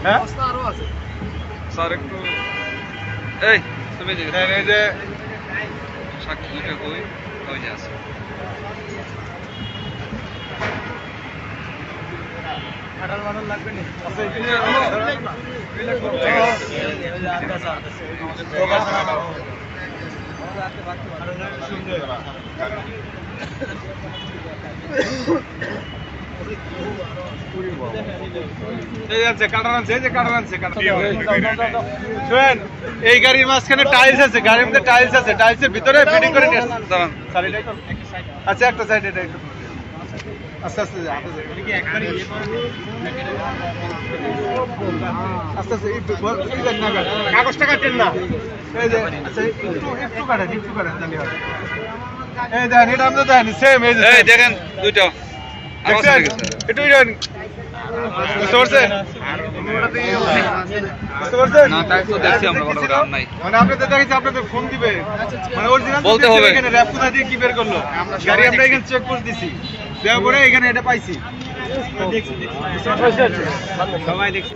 হ্যাঁ স্যার একটু এই তুমি যে এই যে সাক্ষী দুটো কই ওই যে আছে আটাল মাটাল লাগবে না এই গাড়ির মাঝখানে টাইলস আছে, গাড়ির মধ্যে টাইলস আছে, টাইলসের ভিতরে ফিটিং করে নিয়ে আসছে। আচ্ছা একটা সাইড এটা একটু আস্তে আস্তে আস্তে আস্তে একটু কাগজটা কাটেন না। এই যে আচ্ছা একটু কাটেন তাহলে হবে। এই দেখেন এটা আমরা দেখেন সেম এই যে এই দেখেন দুইটা আমার সাথে গেছে একটু বুঝতে পারছেন? বুঝতে পারছেন? না তাই তো দেখছি আমরা কোনো কাম নাই মানে আপনাদের দেখেছি আপনাদের ফোন দিবে মানে অরিজিনাল বলতে হবে। এখানে র‍্যাপ কোথা দিয়ে কি বের করলো গাড়ি আমরা এখানে চেক করে দিছি দেওয়ার পরে এখানে এটা পাইছি দেখছি সবাই দেখছি